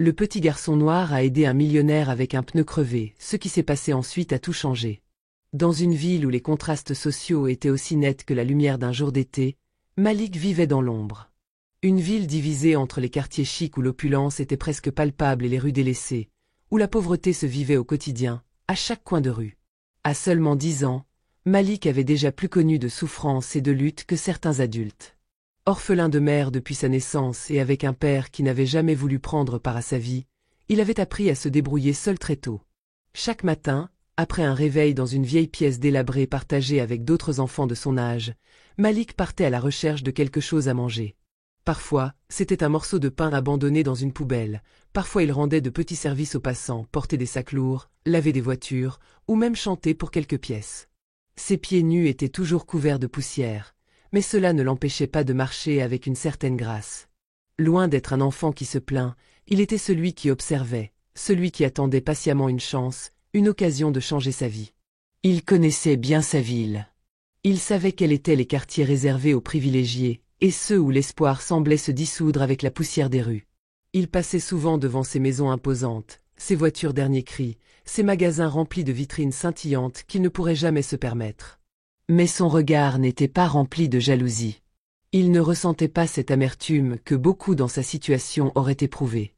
Le petit garçon noir a aidé un millionnaire avec un pneu crevé, ce qui s'est passé ensuite a tout changé. Dans une ville où les contrastes sociaux étaient aussi nets que la lumière d'un jour d'été, Malik vivait dans l'ombre. Une ville divisée entre les quartiers chics où l'opulence était presque palpable et les rues délaissées, où la pauvreté se vivait au quotidien, à chaque coin de rue. À seulement 10 ans, Malik avait déjà plus connu de souffrance et de lutte que certains adultes. Orphelin de mère depuis sa naissance et avec un père qui n'avait jamais voulu prendre part à sa vie, il avait appris à se débrouiller seul très tôt. Chaque matin, après un réveil dans une vieille pièce délabrée partagée avec d'autres enfants de son âge, Malik partait à la recherche de quelque chose à manger. Parfois, c'était un morceau de pain abandonné dans une poubelle, parfois il rendait de petits services aux passants, portait des sacs lourds, lavait des voitures, ou même chantait pour quelques pièces. Ses pieds nus étaient toujours couverts de poussière, mais cela ne l'empêchait pas de marcher avec une certaine grâce. Loin d'être un enfant qui se plaint, il était celui qui observait, celui qui attendait patiemment une chance, une occasion de changer sa vie. Il connaissait bien sa ville. Il savait quels étaient les quartiers réservés aux privilégiés, et ceux où l'espoir semblait se dissoudre avec la poussière des rues. Il passait souvent devant ces maisons imposantes, ces voitures dernier cri, ces magasins remplis de vitrines scintillantes qu'il ne pourrait jamais se permettre. Mais son regard n'était pas rempli de jalousie. Il ne ressentait pas cette amertume que beaucoup dans sa situation auraient éprouvée.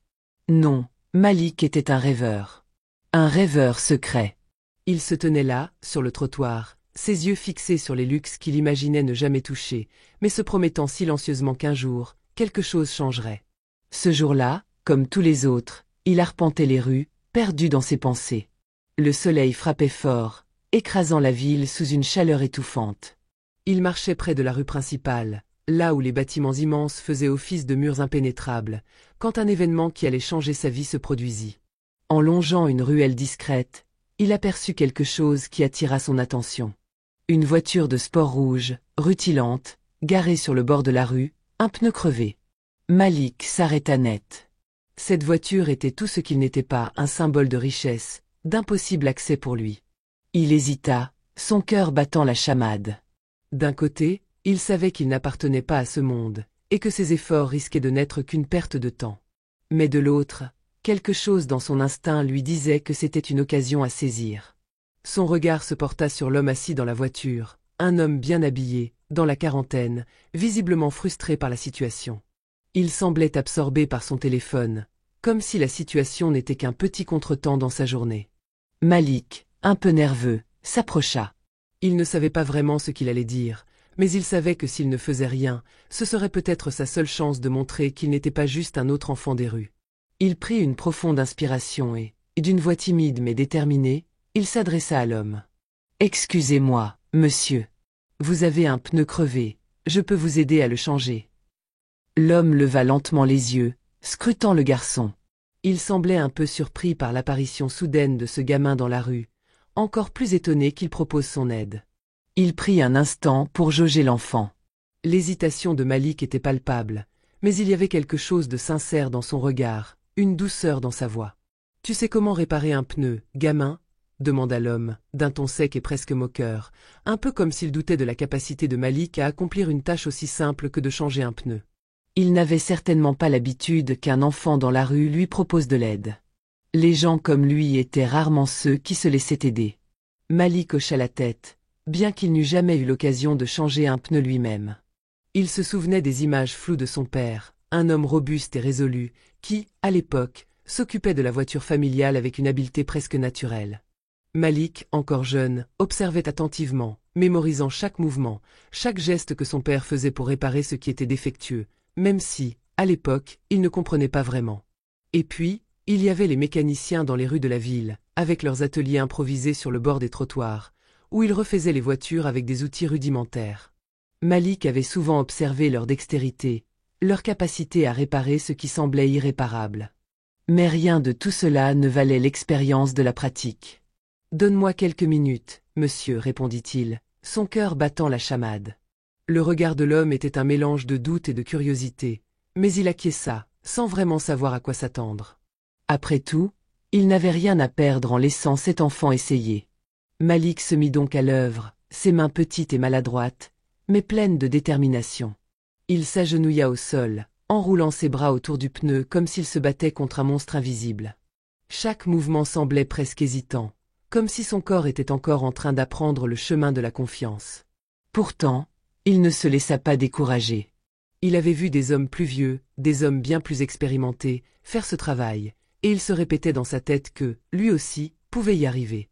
Non, Malik était un rêveur. Un rêveur secret. Il se tenait là, sur le trottoir, ses yeux fixés sur les luxes qu'il imaginait ne jamais toucher, mais se promettant silencieusement qu'un jour, quelque chose changerait. Ce jour-là, comme tous les autres, il arpentait les rues, perdu dans ses pensées. Le soleil frappait fort, écrasant la ville sous une chaleur étouffante. Il marchait près de la rue principale, là où les bâtiments immenses faisaient office de murs impénétrables, quand un événement qui allait changer sa vie se produisit. En longeant une ruelle discrète, il aperçut quelque chose qui attira son attention. Une voiture de sport rouge, rutilante, garée sur le bord de la rue, un pneu crevé. Malik s'arrêta net. Cette voiture était tout ce qu'il n'était pas, un symbole de richesse, d'impossible accès pour lui. Il hésita, son cœur battant la chamade. D'un côté, il savait qu'il n'appartenait pas à ce monde, et que ses efforts risquaient de n'être qu'une perte de temps. Mais de l'autre, quelque chose dans son instinct lui disait que c'était une occasion à saisir. Son regard se porta sur l'homme assis dans la voiture, un homme bien habillé, dans la quarantaine, visiblement frustré par la situation. Il semblait absorbé par son téléphone, comme si la situation n'était qu'un petit contretemps dans sa journée. Malik, un peu nerveux, s'approcha. Il ne savait pas vraiment ce qu'il allait dire, mais il savait que s'il ne faisait rien, ce serait peut-être sa seule chance de montrer qu'il n'était pas juste un autre enfant des rues. Il prit une profonde inspiration et, d'une voix timide mais déterminée, il s'adressa à l'homme. « Excusez-moi, monsieur. Vous avez un pneu crevé, je peux vous aider à le changer. » L'homme leva lentement les yeux, scrutant le garçon. Il semblait un peu surpris par l'apparition soudaine de ce gamin dans la rue, encore plus étonné qu'il propose son aide. Il prit un instant pour jauger l'enfant. L'hésitation de Malik était palpable, mais il y avait quelque chose de sincère dans son regard, une douceur dans sa voix. « Tu sais comment réparer un pneu, gamin ?» demanda l'homme, d'un ton sec et presque moqueur, un peu comme s'il doutait de la capacité de Malik à accomplir une tâche aussi simple que de changer un pneu. Il n'avait certainement pas l'habitude qu'un enfant dans la rue lui propose de l'aide. Les gens comme lui étaient rarement ceux qui se laissaient aider. Malik hocha la tête, bien qu'il n'eût jamais eu l'occasion de changer un pneu lui-même. Il se souvenait des images floues de son père, un homme robuste et résolu, qui, à l'époque, s'occupait de la voiture familiale avec une habileté presque naturelle. Malik, encore jeune, observait attentivement, mémorisant chaque mouvement, chaque geste que son père faisait pour réparer ce qui était défectueux, même si, à l'époque, il ne comprenait pas vraiment. Et puis, il y avait les mécaniciens dans les rues de la ville, avec leurs ateliers improvisés sur le bord des trottoirs, où ils refaisaient les voitures avec des outils rudimentaires. Malik avait souvent observé leur dextérité, leur capacité à réparer ce qui semblait irréparable. Mais rien de tout cela ne valait l'expérience de la pratique. « Donne-moi quelques minutes, monsieur, répondit-il, son cœur battant la chamade. Le regard de l'homme était un mélange de doute et de curiosité, mais il acquiesça, sans vraiment savoir à quoi s'attendre. Après tout, il n'avait rien à perdre en laissant cet enfant essayer. Malik se mit donc à l'œuvre, ses mains petites et maladroites, mais pleines de détermination. Il s'agenouilla au sol, enroulant ses bras autour du pneu comme s'il se battait contre un monstre invisible. Chaque mouvement semblait presque hésitant, comme si son corps était encore en train d'apprendre le chemin de la confiance. Pourtant, il ne se laissa pas décourager. Il avait vu des hommes plus vieux, des hommes bien plus expérimentés, faire ce travail, et il se répétait dans sa tête que, lui aussi, pouvait y arriver.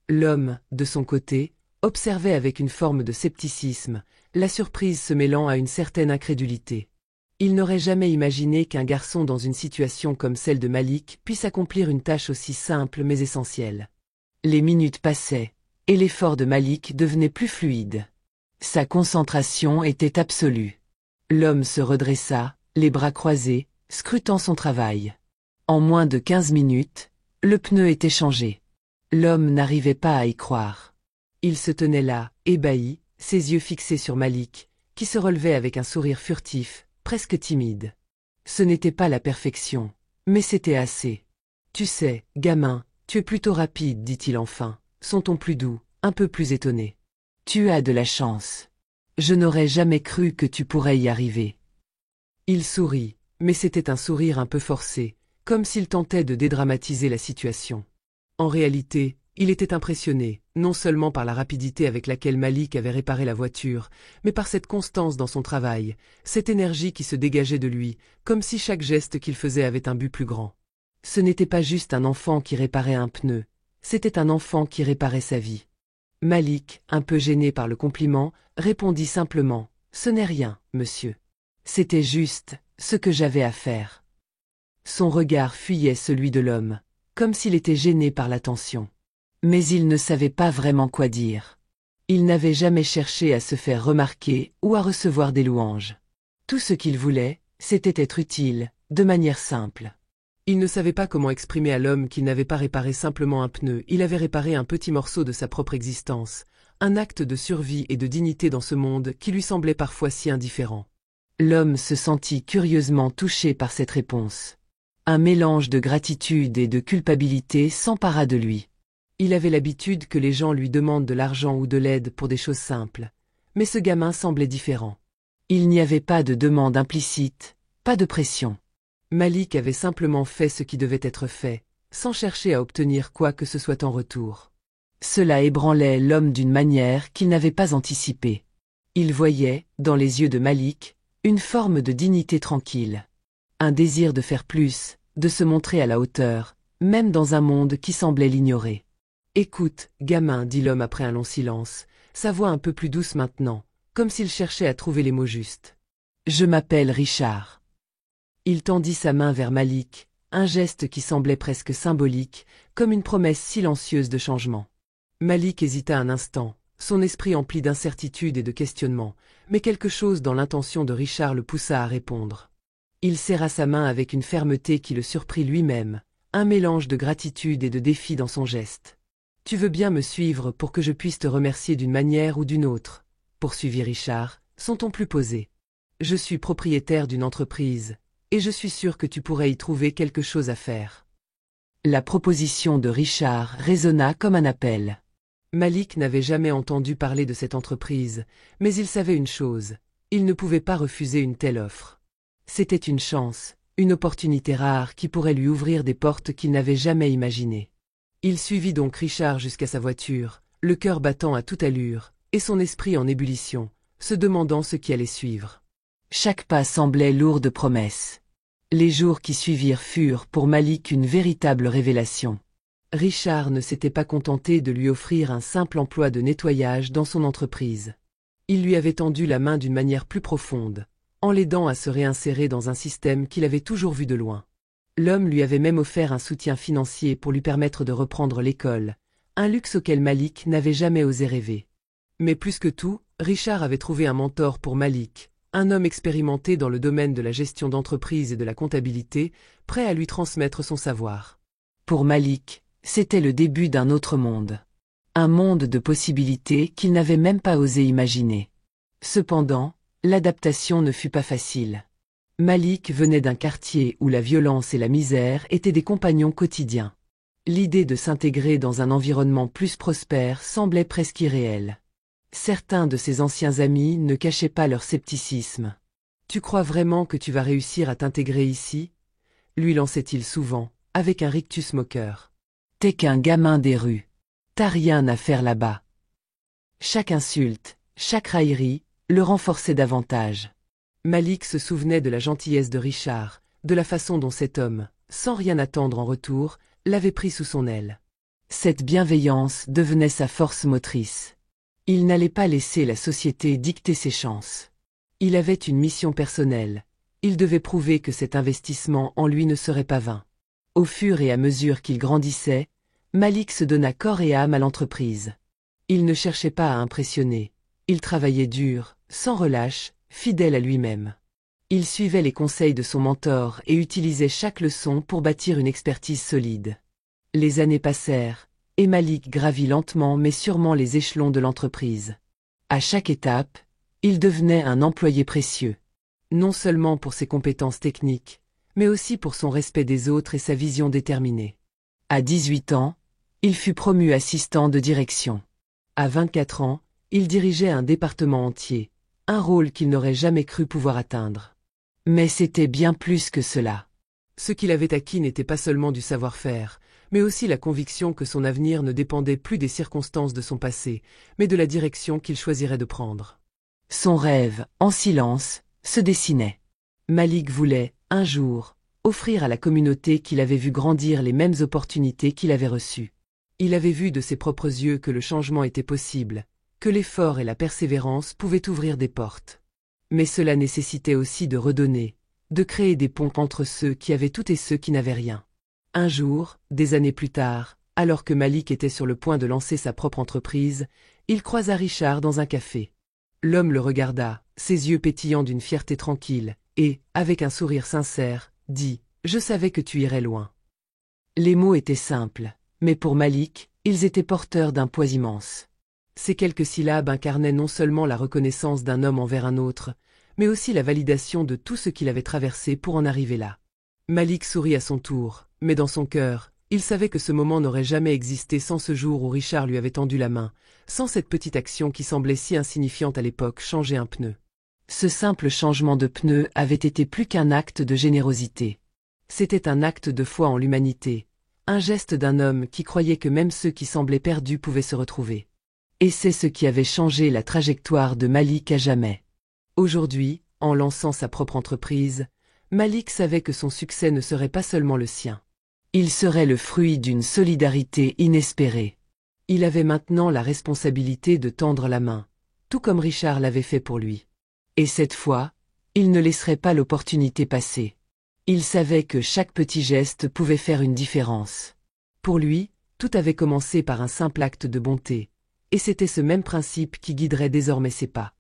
L'homme, de son côté, observait avec une forme de scepticisme, la surprise se mêlant à une certaine incrédulité. Il n'aurait jamais imaginé qu'un garçon dans une situation comme celle de Malik puisse accomplir une tâche aussi simple mais essentielle. Les minutes passaient, et l'effort de Malik devenait plus fluide. Sa concentration était absolue. L'homme se redressa, les bras croisés, scrutant son travail. En moins de 15 minutes, le pneu était changé. L'homme n'arrivait pas à y croire. Il se tenait là, ébahi, ses yeux fixés sur Malik, qui se relevait avec un sourire furtif, presque timide. Ce n'était pas la perfection, mais c'était assez. « Tu sais, gamin, tu es plutôt rapide, dit-il enfin, son ton plus doux, un peu plus étonné. Tu as de la chance. Je n'aurais jamais cru que tu pourrais y arriver. » Il sourit, mais c'était un sourire un peu forcé, comme s'il tentait de dédramatiser la situation. En réalité, il était impressionné, non seulement par la rapidité avec laquelle Malik avait réparé la voiture, mais par cette constance dans son travail, cette énergie qui se dégageait de lui, comme si chaque geste qu'il faisait avait un but plus grand. Ce n'était pas juste un enfant qui réparait un pneu, c'était un enfant qui réparait sa vie. Malik, un peu gêné par le compliment, répondit simplement « Ce n'est rien, monsieur. C'était juste ce que j'avais à faire. » Son regard fuyait celui de l'homme, comme s'il était gêné par l'attention. Mais il ne savait pas vraiment quoi dire. Il n'avait jamais cherché à se faire remarquer ou à recevoir des louanges. Tout ce qu'il voulait, c'était être utile, de manière simple. Il ne savait pas comment exprimer à l'homme qu'il n'avait pas réparé simplement un pneu, il avait réparé un petit morceau de sa propre existence, un acte de survie et de dignité dans ce monde qui lui semblait parfois si indifférent. L'homme se sentit curieusement touché par cette réponse. Un mélange de gratitude et de culpabilité s'empara de lui. Il avait l'habitude que les gens lui demandent de l'argent ou de l'aide pour des choses simples. Mais ce gamin semblait différent. Il n'y avait pas de demande implicite, pas de pression. Malik avait simplement fait ce qui devait être fait, sans chercher à obtenir quoi que ce soit en retour. Cela ébranlait l'homme d'une manière qu'il n'avait pas anticipée. Il voyait, dans les yeux de Malik, une forme de dignité tranquille. Un désir de faire plus, de se montrer à la hauteur, même dans un monde qui semblait l'ignorer. « Écoute, gamin, dit l'homme après un long silence, sa voix un peu plus douce maintenant, comme s'il cherchait à trouver les mots justes. Je m'appelle Richard. » Il tendit sa main vers Malik, un geste qui semblait presque symbolique, comme une promesse silencieuse de changement. Malik hésita un instant, son esprit empli d'incertitude et de questionnement, mais quelque chose dans l'intention de Richard le poussa à répondre. Il serra sa main avec une fermeté qui le surprit lui-même, un mélange de gratitude et de défi dans son geste. « Tu veux bien me suivre pour que je puisse te remercier d'une manière ou d'une autre ?» poursuivit Richard, son ton plus posé. « Je suis propriétaire d'une entreprise, et je suis sûr que tu pourrais y trouver quelque chose à faire. » La proposition de Richard résonna comme un appel. Malik n'avait jamais entendu parler de cette entreprise, mais il savait une chose, il ne pouvait pas refuser une telle offre. C'était une chance, une opportunité rare qui pourrait lui ouvrir des portes qu'il n'avait jamais imaginées. Il suivit donc Richard jusqu'à sa voiture, le cœur battant à toute allure, et son esprit en ébullition, se demandant ce qui allait suivre. Chaque pas semblait lourd de promesses. Les jours qui suivirent furent pour Malik une véritable révélation. Richard ne s'était pas contenté de lui offrir un simple emploi de nettoyage dans son entreprise. Il lui avait tendu la main d'une manière plus profonde, en l'aidant à se réinsérer dans un système qu'il avait toujours vu de loin. L'homme lui avait même offert un soutien financier pour lui permettre de reprendre l'école, un luxe auquel Malik n'avait jamais osé rêver. Mais plus que tout, Richard avait trouvé un mentor pour Malik, un homme expérimenté dans le domaine de la gestion d'entreprise et de la comptabilité, prêt à lui transmettre son savoir. Pour Malik, c'était le début d'un autre monde. Un monde de possibilités qu'il n'avait même pas osé imaginer. Cependant, l'adaptation ne fut pas facile. Malik venait d'un quartier où la violence et la misère étaient des compagnons quotidiens. L'idée de s'intégrer dans un environnement plus prospère semblait presque irréelle. Certains de ses anciens amis ne cachaient pas leur scepticisme. « Tu crois vraiment que tu vas réussir à t'intégrer ici? Lui lançait-il souvent, avec un rictus moqueur. T'es qu'un gamin des rues. T'as rien à faire là-bas. Chaque insulte, chaque raillerie, le renforçait davantage. Malik se souvenait de la gentillesse de Richard, de la façon dont cet homme, sans rien attendre en retour, l'avait pris sous son aile. Cette bienveillance devenait sa force motrice. Il n'allait pas laisser la société dicter ses chances. Il avait une mission personnelle. Il devait prouver que cet investissement en lui ne serait pas vain. Au fur et à mesure qu'il grandissait, Malik se donna corps et âme à l'entreprise. Il ne cherchait pas à impressionner. Il travaillait dur, sans relâche, fidèle à lui-même. Il suivait les conseils de son mentor et utilisait chaque leçon pour bâtir une expertise solide. Les années passèrent, et Malik gravit lentement mais sûrement les échelons de l'entreprise. À chaque étape, il devenait un employé précieux. Non seulement pour ses compétences techniques, mais aussi pour son respect des autres et sa vision déterminée. À 18 ans, il fut promu assistant de direction. À 24 ans, il dirigeait un département entier, un rôle qu'il n'aurait jamais cru pouvoir atteindre. Mais c'était bien plus que cela. Ce qu'il avait acquis n'était pas seulement du savoir-faire, mais aussi la conviction que son avenir ne dépendait plus des circonstances de son passé, mais de la direction qu'il choisirait de prendre. Son rêve, en silence, se dessinait. Malik voulait, un jour, offrir à la communauté qu'il avait vu grandir les mêmes opportunités qu'il avait reçues. Il avait vu de ses propres yeux que le changement était possible, que l'effort et la persévérance pouvaient ouvrir des portes. Mais cela nécessitait aussi de redonner, de créer des ponts entre ceux qui avaient tout et ceux qui n'avaient rien. Un jour, des années plus tard, alors que Malik était sur le point de lancer sa propre entreprise, il croisa Richard dans un café. L'homme le regarda, ses yeux pétillants d'une fierté tranquille, et, avec un sourire sincère, dit « Je savais que tu irais loin ». Les mots étaient simples, mais pour Malik, ils étaient porteurs d'un poids immense. Ces quelques syllabes incarnaient non seulement la reconnaissance d'un homme envers un autre, mais aussi la validation de tout ce qu'il avait traversé pour en arriver là. Malik sourit à son tour, mais dans son cœur, il savait que ce moment n'aurait jamais existé sans ce jour où Richard lui avait tendu la main, sans cette petite action qui semblait si insignifiante à l'époque, changer un pneu. Ce simple changement de pneu avait été plus qu'un acte de générosité. C'était un acte de foi en l'humanité, un geste d'un homme qui croyait que même ceux qui semblaient perdus pouvaient se retrouver. Et c'est ce qui avait changé la trajectoire de Malik à jamais. Aujourd'hui, en lançant sa propre entreprise, Malik savait que son succès ne serait pas seulement le sien. Il serait le fruit d'une solidarité inespérée. Il avait maintenant la responsabilité de tendre la main, tout comme Richard l'avait fait pour lui. Et cette fois, il ne laisserait pas l'opportunité passer. Il savait que chaque petit geste pouvait faire une différence. Pour lui, tout avait commencé par un simple acte de bonté, et c'était ce même principe qui guiderait désormais ses pas.